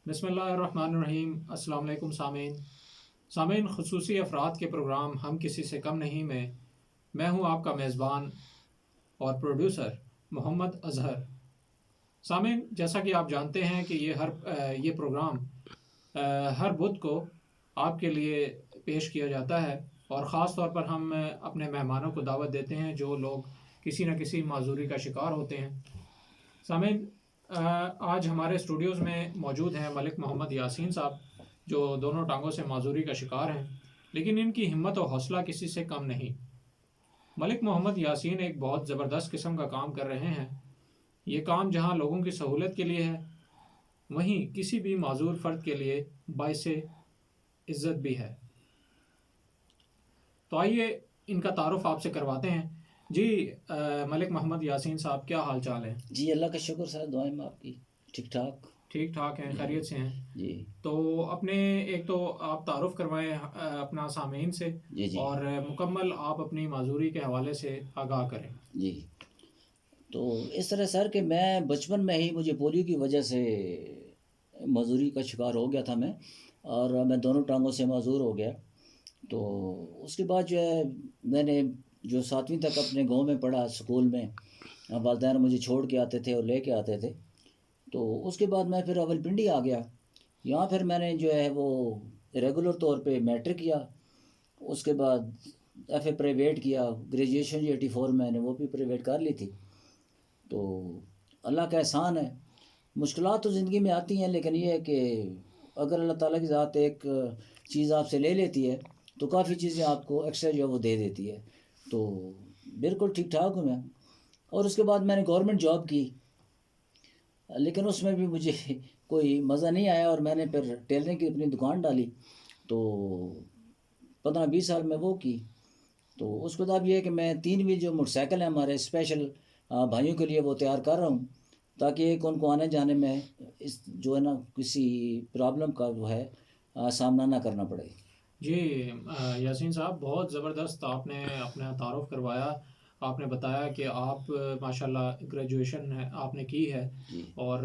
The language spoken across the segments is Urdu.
بسم اللہ الرحمن الرحیم۔ السلام علیکم سامعین، خصوصی افراد کے پروگرام ہم کسی سے کم نہیں میں ہوں آپ کا میزبان اور پروڈیوسر محمد اظہر۔ سامعین، جیسا کہ آپ جانتے ہیں کہ یہ پروگرام ہر بدھ کو آپ کے لیے پیش کیا جاتا ہے، اور خاص طور پر ہم اپنے مہمانوں کو دعوت دیتے ہیں جو لوگ کسی نہ کسی معذوری کا شکار ہوتے ہیں۔ سامعین، آج ہمارے اسٹوڈیوز میں موجود ہیں ملک محمد یاسین صاحب، جو دونوں ٹانگوں سے معذوری کا شکار ہیں، لیکن ان کی ہمت و حوصلہ کسی سے کم نہیں۔ ملک محمد یاسین ایک بہت زبردست قسم کا کام کر رہے ہیں۔ یہ کام جہاں لوگوں کی سہولت کے لیے ہے، وہیں کسی بھی معذور فرد کے لیے باعث عزت بھی ہے۔ تو آئیے ان کا تعارف آپ سے کرواتے ہیں۔ جی ملک محمد یاسین صاحب، کیا حال چال ہے؟ جی اللہ کا شکر سر، دعائیں میں آپ کی ٹھیک ٹھاک ہیں، خیریت سے ہیں؟ جی تو اپنے ایک تو آپ تعارف کروائیں اپنا سامعین سے، جی جی اور مکمل آپ اپنی معذوری کے حوالے سے آگاہ کریں۔ جی تو اس طرح سر کہ میں بچپن میں ہی مجھے پولیو کی وجہ سے معذوری کا شکار ہو گیا تھا میں، اور میں دونوں ٹانگوں سے معذور ہو گیا۔ تو اس کے بعد جو ہے میں نے جو 7ویں تک اپنے گاؤں میں پڑھا اسکول میں، والدین مجھے چھوڑ کے آتے تھے اور لے کے آتے تھے۔ تو اس کے بعد میں پھر راولپنڈی آ گیا۔ یہاں پھر میں نے جو ہے وہ ریگولر طور پہ میٹرک کیا، اس کے بعد ایف اے پرائیویٹ کیا، گریجویشن جو 84 میں نے وہ بھی پرائیویٹ کر لی تھی۔ تو اللہ کا احسان ہے، مشکلات تو زندگی میں آتی ہیں، لیکن یہ ہے کہ اگر اللہ تعالیٰ کی ذات ایک چیز آپ سے لے لیتی ہے تو کافی چیزیں آپ کو ایکسٹرا جو ہے وہ دے دیتی ہے۔ تو بالکل ٹھیک ٹھاک ہوں میں۔ اور اس کے بعد میں نے گورنمنٹ جاب کی، لیکن اس میں بھی مجھے کوئی مزہ نہیں آیا، اور میں نے پھر ٹیلرنگ کی اپنی دکان ڈالی۔ تو 15-20 سال میں وہ کی۔ تو اس کے بعد یہ ہے کہ میں 3 ویل جو موٹر سائیکل ہیں ہمارے اسپیشل بھائیوں کے لیے وہ تیار کر رہا ہوں، تاکہ ایک ان کو آنے جانے میں اس جو ہے نا کسی پرابلم کا جو ہے سامنا نہ کرنا پڑے۔ جی یاسین صاحب، بہت زبردست آپ نے اپنا تعارف کروایا۔ آپ نے بتایا کہ آپ ماشاءاللہ گریجویشن آپ نے کی ہے، جی اور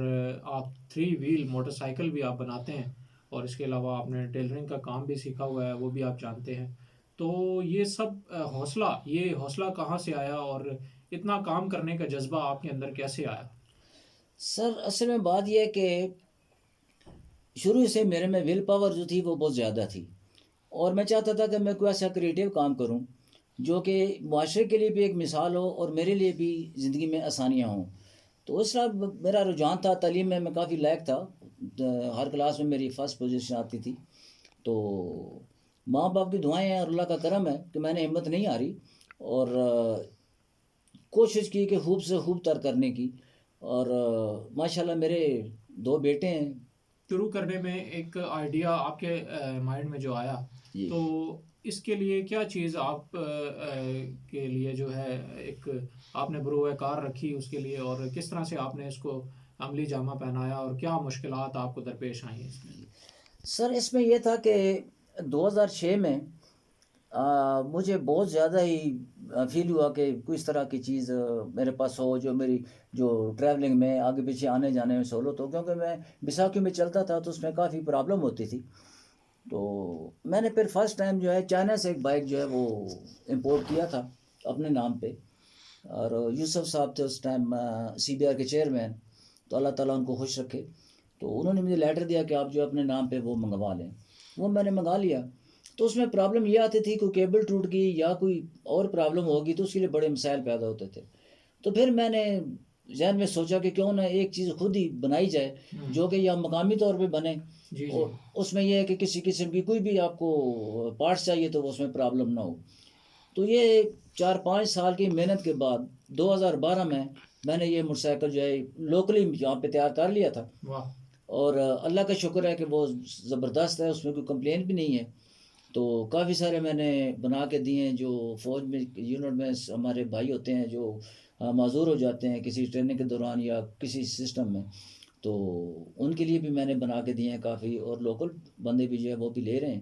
آپ 3 ویل موٹر سائیکل بھی آپ بناتے ہیں، اور اس کے علاوہ آپ نے ٹیلرنگ کا کام بھی سیکھا ہوا ہے، وہ بھی آپ جانتے ہیں۔ تو یہ سب یہ حوصلہ کہاں سے آیا، اور اتنا کام کرنے کا جذبہ آپ کے اندر کیسے آیا؟ سر اصل میں بات یہ ہے کہ شروع سے میرے میں ول پاور جو تھی وہ بہت زیادہ تھی، اور میں چاہتا تھا کہ میں کوئی ایسا کریٹیو کام کروں جو کہ معاشرے کے لیے بھی ایک مثال ہو اور میرے لیے بھی زندگی میں آسانیاں ہوں۔ تو اس طرح میرا رجحان تھا، تعلیم میں کافی لائق تھا، ہر کلاس میں میری فرسٹ پوزیشن آتی تھی۔ تو ماں باپ کی دعائیں ہیں اور اللہ کا کرم ہے کہ میں نے ہمت نہیں ہاری، اور کوشش کی کہ خوب سے خوب تر کرنے کی، اور ماشاءاللہ میرے 2 بیٹے ہیں۔ شروع کرنے میں ایک آئیڈیا آپ کے مائنڈ میں جو آیا، جی تو اس کے لیے کیا چیز آپ کے لیے جو ہے ایک آپ نے بروئے کار رکھی اس کے لیے، اور کس طرح سے آپ نے اس کو عملی جامہ پہنایا، اور کیا مشکلات آپ کو درپیش آئیں اس میں؟ سر اس میں یہ تھا کہ 2006 میں مجھے بہت زیادہ ہی فیل ہوا کہ کوئی اس طرح کی چیز میرے پاس ہو جو میری جو ٹریولنگ میں آگے پیچھے آنے جانے میں سہولت ہو، کیونکہ میں بیساکھی میں چلتا تھا تو اس میں کافی پرابلم ہوتی تھی۔ تو میں نے پھر فرسٹ ٹائم جو ہے چائنا سے ایک بائک جو ہے وہ امپورٹ کیا تھا اپنے نام پہ، اور یوسف صاحب تھے اس ٹائم سی بی آر کے چیئرمین، تو اللہ تعالیٰ ان کو خوش رکھے۔ تو انہوں نے مجھے لیٹر دیا کہ آپ جو اپنے نام پہ وہ منگوا لیں، وہ میں نے منگا لیا۔ تو اس میں پرابلم یہ آتی تھی، کوئی کیبل ٹوٹ گئی یا کوئی اور پرابلم ہوگی تو اس کے لیے بڑے مسائل پیدا ہوتے تھے۔ تو پھر میں نے ذہن میں سوچا کہ کیوں نہ ایک چیز خود ہی بنائی جائے جو کہ یا مقامی طور پہ بنے، جی اور اس میں یہ ہے کہ کسی قسم کی کوئی بھی آپ کو پارٹس چاہیے تو اس میں پرابلم نہ ہو۔ تو یہ 4-5 سال کی محنت کے بعد 2012 میں نے یہ موٹر سائیکل جو ہے لوکلی یہاں پہ تیار کر لیا تھا، واہ، اور اللہ کا شکر ہے کہ وہ زبردست ہے، اس میں کوئی کمپلین بھی نہیں ہے۔ تو کافی سارے میں نے بنا کے دیے ہیں، جو فوج میں یونٹ میں ہمارے بھائی ہوتے ہیں جو معذور ہو جاتے ہیں کسی ٹریننگ کے دوران یا کسی سسٹم میں، تو ان کے لیے بھی میں نے بنا کے دیے ہیں کافی، اور لوکل بندے بھی جو ہے وہ بھی لے رہے ہیں۔